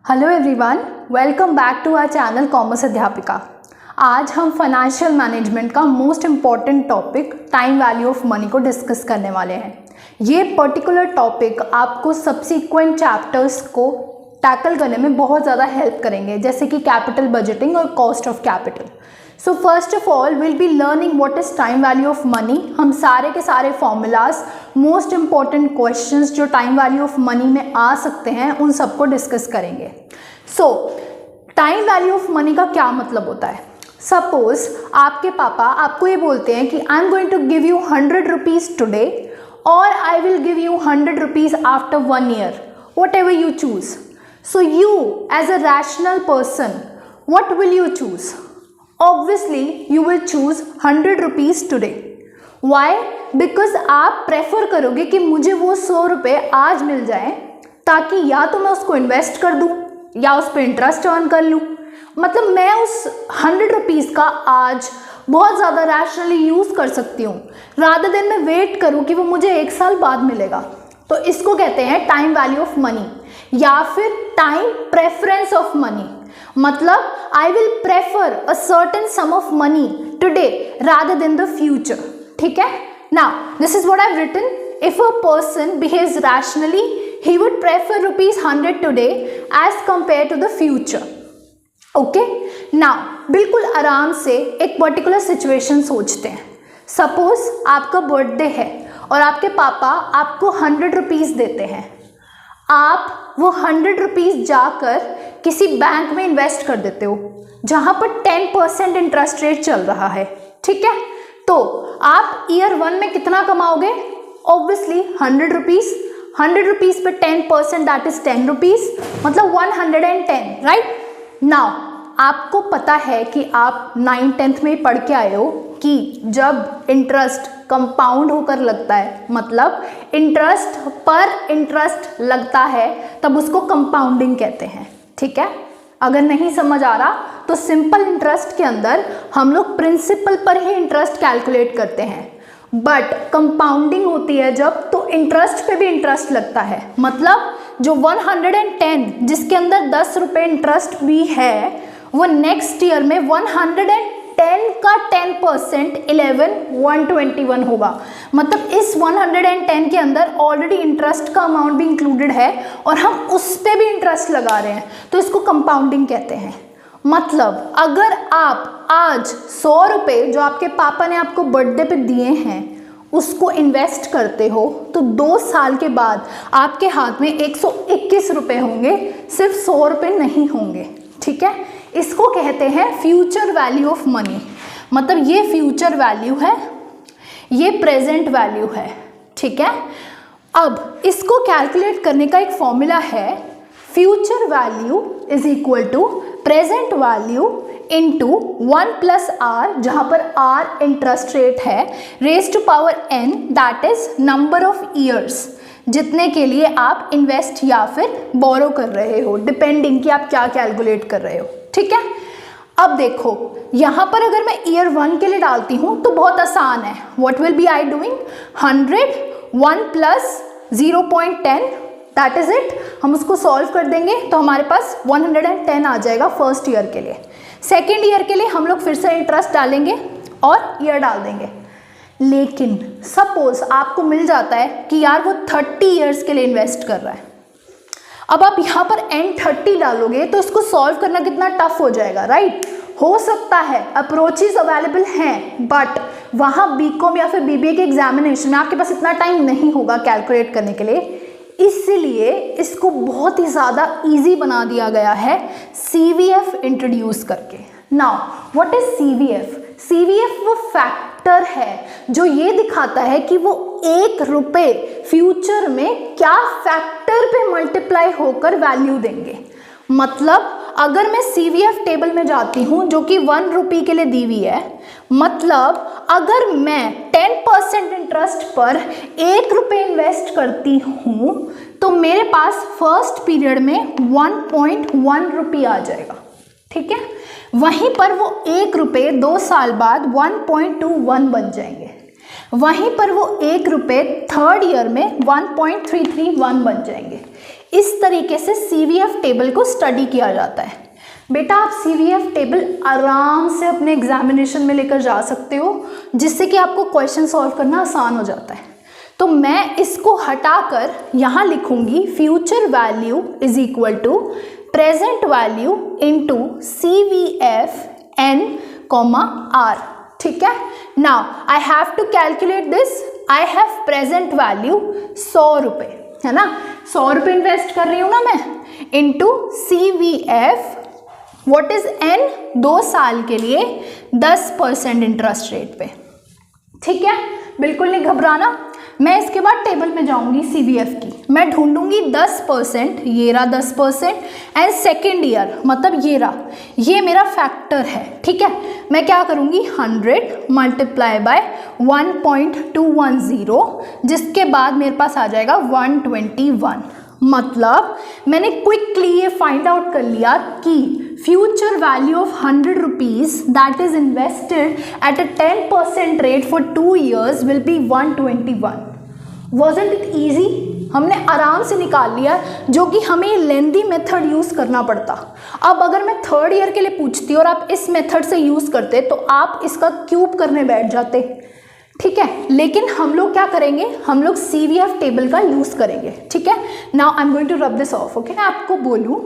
Hello everyone, welcome back to our channel commerce अध्यापिका। आज हम फाइनेंशियल मैनेजमेंट का most important topic time value of money को discuss करने वाले हैं। ये पर्टिकुलर टॉपिक आपको सब्सिक्वेंट चैप्टर्स को टैकल करने में बहुत ज़्यादा हेल्प करेंगे, जैसे कि कैपिटल बजटिंग और cost of capital. So first of all will be learning what is time value of money. हम सारे के सारे फॉर्मूलाज, मोस्ट इंपॉर्टेंट क्वेश्चंस जो टाइम वैल्यू ऑफ मनी में आ सकते हैं, उन सबको डिस्कस करेंगे। सो टाइम वैल्यू ऑफ मनी का क्या मतलब होता है? सपोज आपके पापा आपको ये बोलते हैं कि I am going to give you 100 rupees today और I will give you 100 rupees after 1 year, whatever you choose. So you as a rational person, what will you choose? Obviously you will choose 100 rupees today. Why? Because आप prefer करोगे कि मुझे वो 100 रुपये आज मिल जाए, ताकि या तो मैं उसको इन्वेस्ट कर दूँ या उस पर इंटरेस्ट अर्न कर लूँ। मतलब मैं उस 100 रुपीज़ का आज बहुत ज़्यादा रैशनली यूज़ कर सकती हूँ, रादर देन मैं वेट करूँ कि वो मुझे 1 साल बाद मिलेगा। तो इसको कहते हैं टाइम वैल्यू ऑफ मनी, या फिर टाइम प्रेफरेंस ऑफ मनी। मतलब I will prefer a certain sum of money today rather than the future. ठीक है, now this is what I have written. If a person behaves rationally he would prefer ₹100 today as compare to the future. Okay, now बिल्कुल आराम से एक particular situation सोचते हैं। Suppose आपका birthday है और आपके पापा आपको 100 रुपीज़ देते हैं। आप वो 100 रुपीज़ जाकर किसी बैंक में इन्वेस्ट कर देते हो जहाँ पर 10% इंटरेस्ट रेट चल रहा है। ठीक है, तो आप ईयर 1 में कितना कमाओगे? Obviously 100 rupees. 100 रुपीज़ पे 10% दैट इज 10 रुपीज़, मतलब 110, राइट। नाउ आपको पता है कि आप 9th-10th में पढ़ के आए हो कि जब इंटरेस्ट कंपाउंड होकर लगता है, मतलब इंटरेस्ट पर इंटरेस्ट लगता है, तब उसको कंपाउंडिंग कहते हैं। ठीक है, अगर नहीं समझ आ रहा तो सिंपल इंटरेस्ट के अंदर हम लोग प्रिंसिपल पर ही इंटरेस्ट कैलकुलेट करते हैं, बट कंपाउंडिंग होती है जब, तो इंटरेस्ट पे भी इंटरेस्ट लगता है। मतलब जो 110 जिसके अंदर 10 रुपये इंटरेस्ट भी है, वो नेक्स्ट ईयर में 110 का 10% 121 होगा। मतलब इस 110 के अंदर ऑलरेडी इंटरेस्ट का अमाउंट भी इंक्लूडेड है और हम उस पर भी इंटरेस्ट लगा रहे हैं, तो इसको कंपाउंडिंग कहते हैं। मतलब अगर आप आज 100 रुपये जो आपके पापा ने आपको बर्थडे पे दिए हैं उसको इन्वेस्ट करते हो, तो 2 साल के बाद आपके हाथ में 121 रुपये होंगे, सिर्फ 100 रुपये नहीं होंगे। ठीक है, इसको कहते हैं फ्यूचर वैल्यू ऑफ मनी। मतलब ये फ्यूचर वैल्यू है, ये प्रेजेंट वैल्यू है। ठीक है, अब इसको कैलकुलेट करने का एक फॉर्मूला है, future value is equal to present value into 1 + r, जहाँ पर r इंटरेस्ट रेट है, raise to power n, that is number of years जितने के लिए आप इन्वेस्ट या फिर बोरो कर रहे हो, डिपेंडिंग कि आप क्या कैलकुलेट कर रहे हो। ठीक है, अब देखो यहाँ पर अगर मैं ईयर 1 के लिए डालती हूँ तो बहुत आसान है। What will be I doing? 100 1 + 0.10 that is it. हम उसको सॉल्व कर देंगे तो हमारे पास 110 आ जाएगा फर्स्ट ईयर के लिए। सेकेंड ईयर के लिए हम लोग फिर से इंटरेस्ट डालेंगे और ईयर डाल देंगे। लेकिन सपोज आपको मिल जाता है कि यार वो 30 ईयर्स के लिए इन्वेस्ट कर रहा है। अब आप यहाँ पर N30 डालोगे तो इसको सॉल्व करना कितना टफ हो जाएगा, राइट। हो सकता है अप्रोचेस अवेलेबल हैं, बट वहाँ बीकॉम या फिर बीबीए के एग्जामिनेशन में आपके पास इतना टाइम नहीं होगा कैलकुलेट करने के लिए, इसलिए इसको बहुत ही ज़्यादा इजी बना दिया गया है CVF इंट्रोड्यूस करके। Now what is CVF? CVF वो फैक्टर है जो ये दिखाता है कि वो 1 रुपये फ्यूचर में क्या फैक्टर पे मल्टीप्लाई होकर वैल्यू देंगे। मतलब अगर मैं CVF टेबल में जाती हूँ जो कि 1 रुपये के लिए दी हुई है, मतलब अगर मैं 10% इंटरेस्ट पर 1 रुपये इन्वेस्ट करती हूँ तो मेरे पास फर्स्ट पीरियड में 1.1 रुपये आ जाएगा। ठीक है, वहीं पर वो 1 रुपये 2 साल बाद 1.21 बन जाएंगे। वहीं पर वो 1 रुपये थर्ड ईयर में 1.331 बन जाएंगे। इस तरीके से CVF टेबल को स्टडी किया जाता है। बेटा आप CVF टेबल आराम से अपने एग्जामिनेशन में लेकर जा सकते हो, जिससे कि आपको क्वेश्चन सॉल्व करना आसान हो जाता है। तो मैं इसको हटाकर यहाँ लिखूंगी future value is equal to present value into CVF N, R। ठीक है, now I have to calculate this. I have present value 100 रुपये, है ना, 100 रुपये इन्वेस्ट कर रही हूँ ना मैं, into CVF what is N, 2 साल के लिए 10% इंटरेस्ट रेट पे। ठीक है, बिल्कुल नहीं घबराना। मैं इसके बाद टेबल में जाऊंगी CVF की, मैं ढूंढूंगी 10%, ये रहा 10%, एंड सेकेंड ईयर मतलब ये रहा, ये मेरा फैक्टर है। ठीक है, मैं क्या करूंगी 100 मल्टीप्लाई बाय 1.210, जिसके बाद मेरे पास आ जाएगा 121। मतलब मैंने क्विकली ये फाइंड आउट कर लिया कि future value of 100 rupees that is invested at a 10% rate for 2 years will be 121। Wasn't it easy? हमने आराम से निकाल लिया, जो कि हमें लेंदी मेथड यूज़ करना पड़ता। अब अगर मैं 3rd ईयर के लिए पूछती और आप इस मेथड से यूज़ करते तो आप इसका क्यूब करने बैठ जाते। ठीक है, लेकिन हम लोग क्या करेंगे, हम लोग CVF टेबल का यूज़ करेंगे। ठीक है, now I am going to rub this off. Okay, मैं आपको बोलूँ,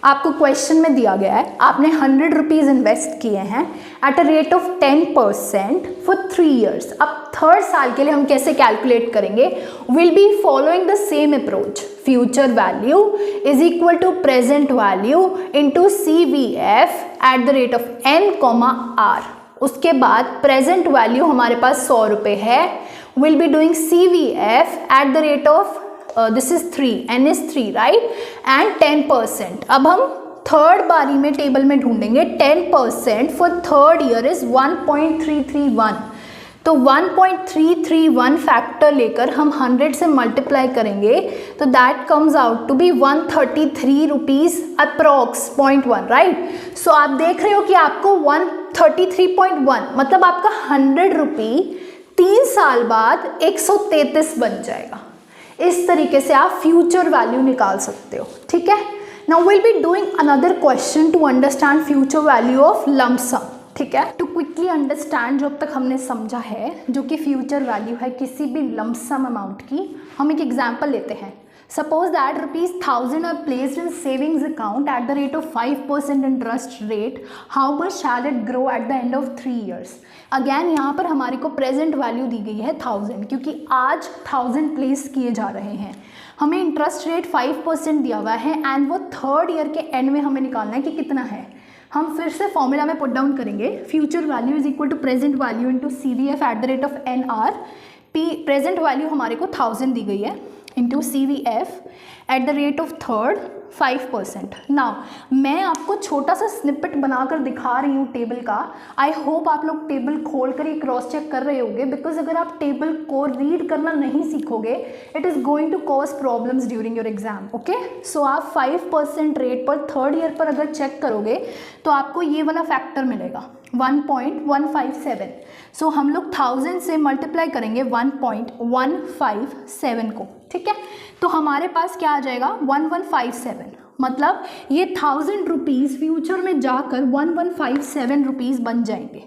आपको क्वेश्चन में दिया गया है, आपने 100 रुपीज़ इन्वेस्ट किए हैं at a rate of 10% for 3 years। अब 3rd साल के लिए हम कैसे कैलकुलेट करेंगे? Will be following the same approach. Future value is equal to present value into CVF at the rate of N, R। उसके बाद प्रेजेंट वैल्यू हमारे पास 100 रुपये है, will be doing CVF at the rate of this is 3, N is 3 right, and 10%। अब हम 3rd बारी में table में ढूंढेंगे 10% फॉर 3rd ईयर इज 1.331। तो 1.331 फैक्टर लेकर हम 100 से मल्टीप्लाई करेंगे तो that comes out to be 133 rupees approx 0.1 right. So आप देख रहे हो कि आपको 133.1 मतलब आपका 100 रुपये 3 साल बाद 133 बन जाएगा। इस तरीके से आप फ्यूचर वैल्यू निकाल सकते हो। ठीक है, now will be doing another question to understand future value of lump sum. ठीक है, टू क्विकली अंडरस्टैंड जो अब तक हमने समझा है, जो कि फ्यूचर वैल्यू है किसी भी लंप सम अमाउंट की, हम एक एग्जांपल लेते हैं। Suppose that ₹1000 are placed in savings account at the rate of 5% interest rate, how much shall it grow at the end of 3 years। Again यहाँ पर हमारे को प्रेजेंट वैल्यू दी गई है 1000, क्योंकि आज 1000 प्लेस किए जा रहे हैं। हमें इंटरेस्ट रेट 5% दिया हुआ है एंड वो 3rd ईयर के एंड में हमें निकालना है कि कितना है। हम फिर से फॉर्मूला में पुट डाउन करेंगे, future value is equal to present value into CVF at the rate of NR। Present value हमारे को 1000 दी गई है into CVF at the rate of 3rd 5%। Now मैं आपको छोटा सा स्निपेट बनाकर दिखा रही हूँ टेबल का। आई होप आप लोग टेबल खोल कर ये क्रॉस चेक कर रहे होंगे, बिकॉज अगर आप टेबल को रीड करना नहीं सीखोगे it is going to cause problems during your exam. Okay, so आप 5% रेट पर 3rd ईयर पर अगर चेक करोगे तो आपको ये वाला फैक्टर मिलेगा 1.157। सो हम लोग 1000 से मल्टीप्लाई करेंगे 1.157 को। ठीक है, तो हमारे पास क्या आ जाएगा 1157। मतलब ये 1000 रुपीज़ फ्यूचर में जाकर 1157 रुपीज़ बन जाएंगे।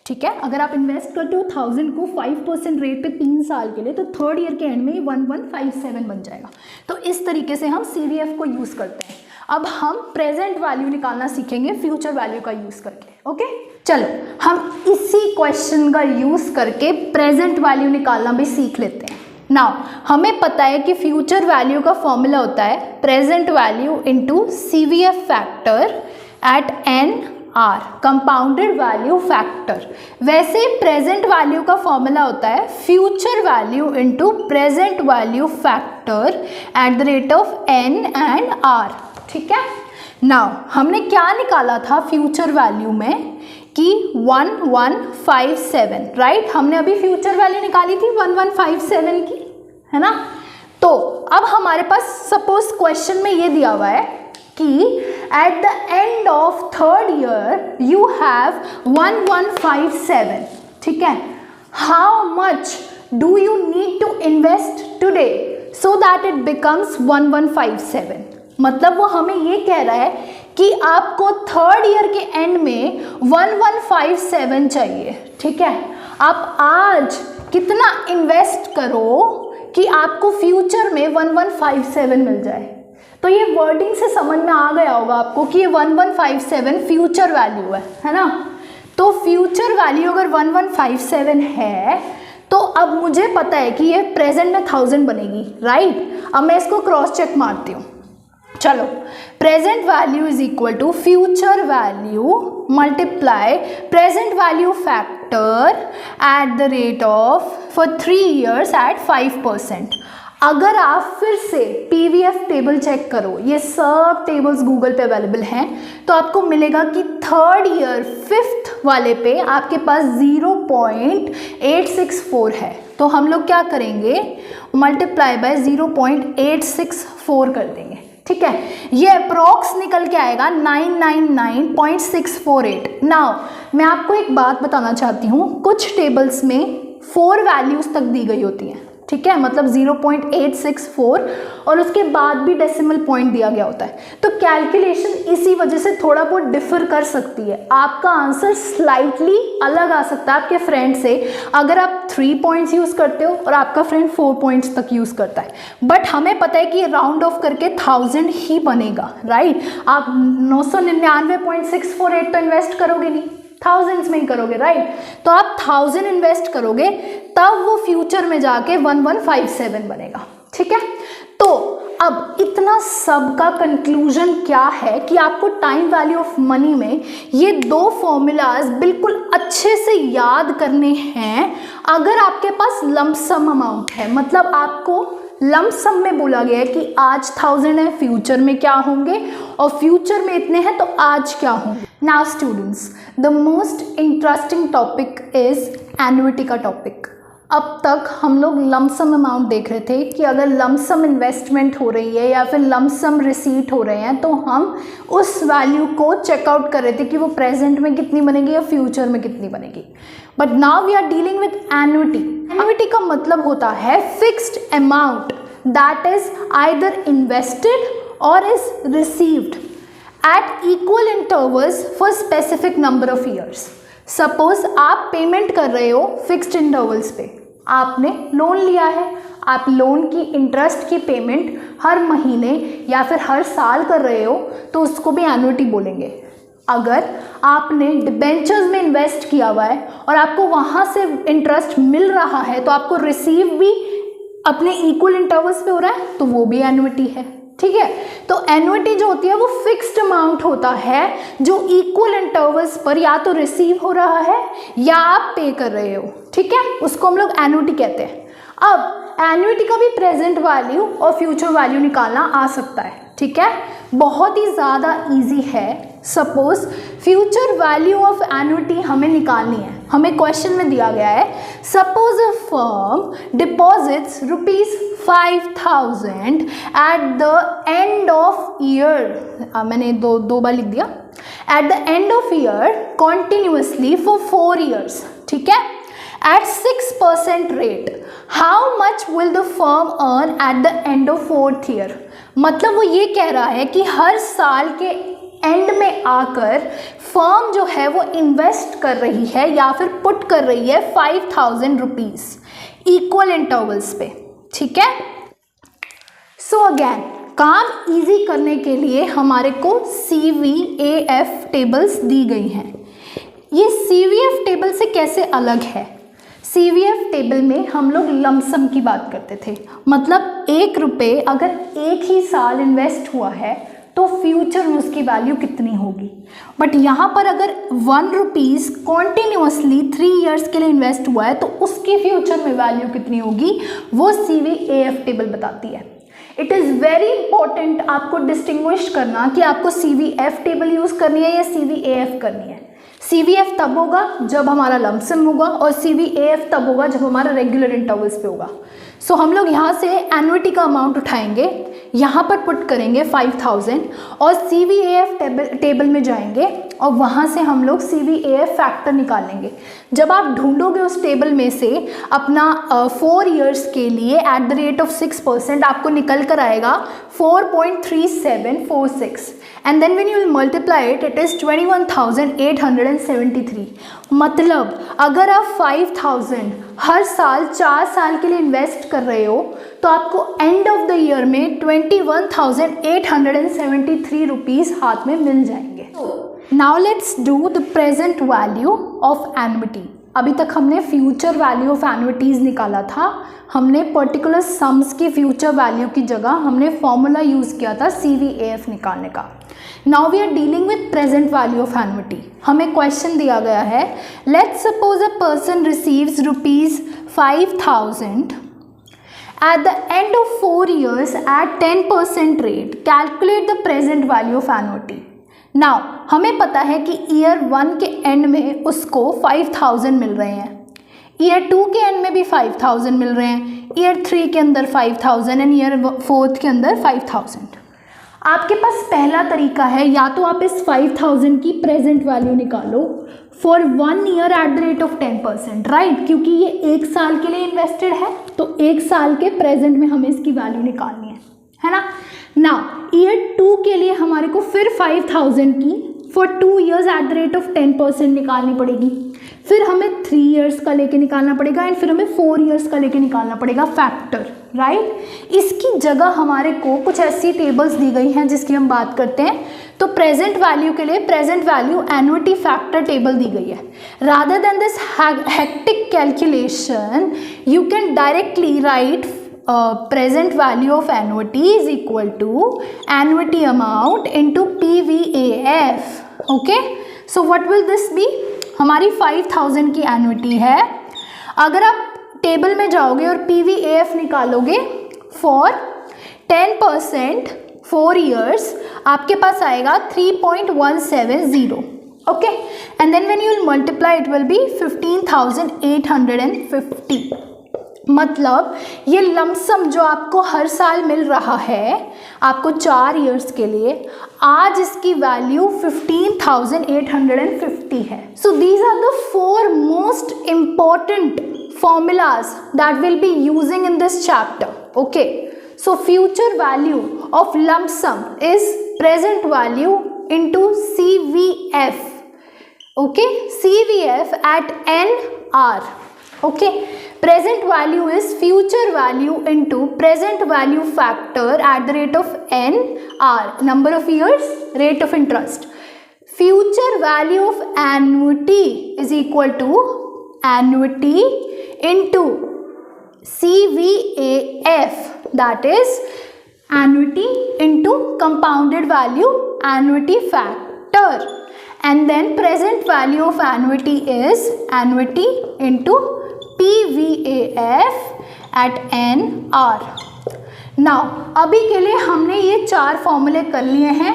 ठीक है, अगर आप इन्वेस्ट करते हो 1000 को 5% रेट पे 3 साल के लिए, तो 3rd ईयर के एंड में 1157 बन जाएगा। तो इस तरीके से हम CVF को यूज़ करते हैं। अब हम प्रेजेंट वैल्यू निकालना सीखेंगे फ्यूचर वैल्यू का यूज़ करके। ओके, चलो हम इसी क्वेश्चन का यूज़ करके प्रेजेंट वैल्यू निकालना भी सीख लेते हैं। नाउ हमें पता है कि फ्यूचर वैल्यू का फॉर्मूला होता है present value into CVF factor at NR, compounded value factor. वैसे प्रेजेंट वैल्यू का फॉर्मूला होता है future value into present value factor at the rate of N and R। ठीक है, नाउ हमने क्या निकाला था फ्यूचर वैल्यू में कि 1157 राइट। हमने अभी फ्यूचर वैल्यू निकाली थी 1157 की, है ना। तो अब हमारे पास सपोज क्वेश्चन में ये दिया हुआ है कि at the end of 3rd year you have 1157। ठीक है, how much do you need to invest today so that it becomes 1157। मतलब वो हमें ये कह रहा है कि आपको थर्ड ईयर के एंड में 1157 चाहिए। ठीक है, आप आज कितना इन्वेस्ट करो कि आपको फ्यूचर में 1157 मिल जाए। तो ये वर्डिंग से समझ में आ गया होगा आपको कि ये 1157 फ्यूचर वैल्यू है ना। तो फ्यूचर वैल्यू अगर 1157 है तो अब मुझे पता है कि ये प्रेजेंट में 1000 बनेगी, राइट। अब मैं इसको क्रॉस चेक मारती हूँ। चलो, present value is equal to future value multiply present value factor at the rate of for 3 years at 5%। अगर आप फिर से पीवीएफ टेबल चेक करो, ये सब टेबल्स गूगल पे अवेलेबल हैं, तो आपको मिलेगा कि थर्ड ईयर 5th वाले पे आपके पास 0.864 है। तो हम लोग क्या करेंगे, मल्टीप्लाई बाय 0.864 कर देंगे। ठीक है, ये अप्रॉक्स निकल के आएगा 999.648। नाउ मैं आपको एक बात बताना चाहती हूँ, कुछ टेबल्स में 4 वैल्यूज तक दी गई होती हैं। ठीक है, मतलब 0.864 और उसके बाद भी डेसिमल पॉइंट दिया गया होता है। तो कैलकुलेशन इसी वजह से थोड़ा बहुत डिफर कर सकती है। आपका आंसर स्लाइटली अलग आ सकता है आपके फ्रेंड से, अगर आप 3 पॉइंट्स यूज़ करते हो और आपका फ्रेंड 4 पॉइंट्स तक यूज़ करता है। बट हमें पता है कि ये राउंड ऑफ करके 1000 ही बनेगा, राइट। आप 999.648 तो इन्वेस्ट करोगे नहीं, थाउजेंड्स में ही करोगे, राइट। तो आप 1000 इन्वेस्ट करोगे तब वो फ्यूचर में जाके 1157 बनेगा। ठीक है, तो अब इतना सब का कंक्लूजन क्या है कि आपको टाइम वैल्यू ऑफ मनी में ये 2 फॉर्मूलाज बिल्कुल अच्छे से याद करने हैं अगर आपके पास लंप सम अमाउंट है। मतलब आपको लंप सम में बोला गया है कि आज 1000 है, फ्यूचर में क्या होंगे, और फ्यूचर में इतने हैं तो आज क्या होंगे। Now students, the most interesting topic is annuity का टॉपिक। अब तक हम लोग लंप सम अमाउंट देख रहे थे कि अगर लंप सम इन्वेस्टमेंट हो रही है या फिर लंप सम रिसीट हो रहे हैं तो हम उस वैल्यू को चेकआउट कर रहे थे कि वो प्रेजेंट में कितनी बनेगी या फ्यूचर में कितनी बनेगी। But now we are dealing with annuity. Annuity का मतलब होता है fixed amount that is either invested और is received at equal intervals for specific number of years. Suppose आप पेमेंट कर रहे हो फिक्स्ड इंटरवल्स पे, आपने लोन लिया है, आप लोन की इंटरेस्ट की पेमेंट हर महीने या फिर हर साल कर रहे हो तो उसको भी एन्युटी बोलेंगे। अगर आपने डिबेंचर्स में इन्वेस्ट किया हुआ है और आपको वहाँ से इंटरेस्ट मिल रहा है तो आपको रिसीव भी अपने इक्वल इंटरवल्स पे हो रहा है तो वो भी एन्युटी है। ठीक है, तो एन्युटी जो होती है वो फिक्स्ड अमाउंट होता है जो इक्वल इंटरवल्स पर या तो रिसीव हो रहा है या आप पे कर रहे हो। ठीक है, उसको हम लोग एन्युटी कहते हैं। अब एन्युटी का भी प्रेजेंट वैल्यू और फ्यूचर वैल्यू निकालना आ सकता है। ठीक है, बहुत ही ज़्यादा इजी है। Suppose future value of annuity हमें निकालनी है, हमें क्वेश्चन में दिया गया है suppose a firm deposits ₹5000 eight the end of year, मैंने दो बार लिख दिया, eight the end of year continuously for 4 years। ठीक है, at 6% rate, how much will the firm earn at the end of 4th year? मतलब वो ये कह रहा है कि हर साल के एंड में आकर फर्म जो है वो इन्वेस्ट कर रही है या फिर पुट कर रही है 5000 रुपीज़ इक्वल इंटरवल्स पे। ठीक है, सो अगेन काम इजी करने के लिए हमारे को CVAF टेबल्स दी गई हैं। ये CVF टेबल से कैसे अलग है? CVF टेबल में हम लोग लमसम की बात करते थे, मतलब 1 रुपये अगर एक ही साल इन्वेस्ट हुआ है तो फ्यूचर में उसकी वैल्यू कितनी होगी। बट यहाँ पर अगर 1 रुपीज़ कॉन्टिन्यूसली 3 years के लिए इन्वेस्ट हुआ है तो उसकी फ्यूचर में वैल्यू कितनी होगी वो CVAF टेबल बताती है। इट इज़ वेरी इंपॉर्टेंट आपको डिस्टिंग्विश करना कि आपको CVF टेबल यूज़ करनी है या CVAF करनी है। CVF तब होगा जब हमारा लमसम होगा और CVAF तब होगा जब हमारा रेगुलर इंटरवल्स पे होगा। सो हम लोग यहाँ से एन्युटी का अमाउंट उठाएंगे, यहाँ पर पुट करेंगे 5000 और CVAF टेबल में जाएंगे और वहाँ से हम लोग CVAF फैक्टर निकालेंगे। जब आप ढूंढोगे उस टेबल में से अपना 4 ईयर्स के लिए एट द रेट ऑफ 6% आपको निकल कर आएगा 4.3746 and then when you will multiply it is 21,873। मतलब अगर आप 5000 हर साल 4 साल के लिए इन्वेस्ट कर रहे हो तो आपको एंड ऑफ द ईयर में 21,873 रुपीज़ हाथ में मिल जाएंगे। Now let's do the present value of annuity. अभी तक हमने फ्यूचर वैल्यू ऑफ एन्युटीज़ निकाला था, हमने पर्टिकुलर सम्स की फ्यूचर वैल्यू की जगह हमने फॉर्मूला यूज़ किया था CVAF निकालने का। Now we are dealing with present value of annuity. हमें क्वेश्चन दिया गया है, let's suppose a person receives ₹5,000 at the end of 4 years at 10% rate. Calculate the present value of annuity. Now हमें पता है कि ईयर 1 के एंड में उसको 5000 मिल रहे हैं, ईयर 2 के एंड में भी 5000 मिल रहे हैं, ईयर 3 के अंदर 5000 एंड ईयर 4 के अंदर 5000। आपके पास पहला तरीका है, या तो आप इस 5000 की प्रेजेंट वैल्यू निकालो for 1 year eight the rate of 10%, right, क्योंकि ये 1 साल के लिए इन्वेस्टेड है तो 1 साल के प्रेजेंट में हमें इसकी वैल्यू निकालनी है ना। नाउ ईयर 2 के लिए हमारे को फिर 5000 की for 2 years eight the rate of 10% निकालनी पड़ेगी, फिर हमें 3 ईयर्स का लेके निकालना पड़ेगा एंड फिर हमें 4 ईयर्स का लेके निकालना पड़ेगा फैक्टर, राइट। इसकी जगह हमारे को कुछ ऐसी टेबल्स दी गई हैं जिसकी हम बात करते हैं। तो प्रेजेंट वैल्यू के लिए present value annuity factor table दी गई है। Rather than this hectic calculation you can directly write present value of annuity is equal to annuity amount into PVAF. Okay, so what will this be? हमारी 5000 की annuity है। अगर आप table में जाओगे और PVAF निकालोगे फॉर 10% 4 ईयर्स, आपके पास आएगा 3.170। Okay, and then when you will multiply it will be 15,850। मतलब ये लमसम जो आपको हर साल मिल रहा है आपको 4 ईयर्स के लिए, आज इसकी वैल्यू 15,850 है। So these are the 4 most important formulas that we'll be using in this chapter. Okay, so future value of lump sum is present value into CVF. Okay, CVF at NR. Okay, present value is future value into present value factor at the rate of NR, number of years, rate of interest. Future value of annuity is equal to annuity into CVAF, that is annuity into compounded value annuity factor, and then present value of annuity is annuity into PVAF at NR. Now अभी के लिए हमने ये 4 फॉर्मूले कर लिए हैं।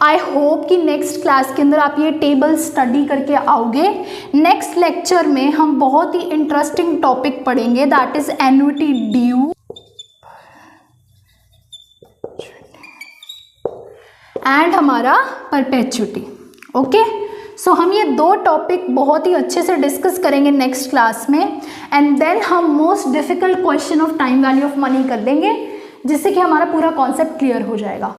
I hope कि नेक्स्ट क्लास के अंदर आप ये टेबल स्टडी करके आओगे। नेक्स्ट लेक्चर में हम बहुत ही इंटरेस्टिंग टॉपिक पढ़ेंगे, that is annuity due and हमारा परपेचुटी। ओके, सो हम ये 2 टॉपिक बहुत ही अच्छे से डिस्कस करेंगे नेक्स्ट क्लास में, एंड देन हम most difficult question of time value of money कर लेंगे, जिससे कि हमारा पूरा कॉन्सेप्ट क्लियर हो जाएगा।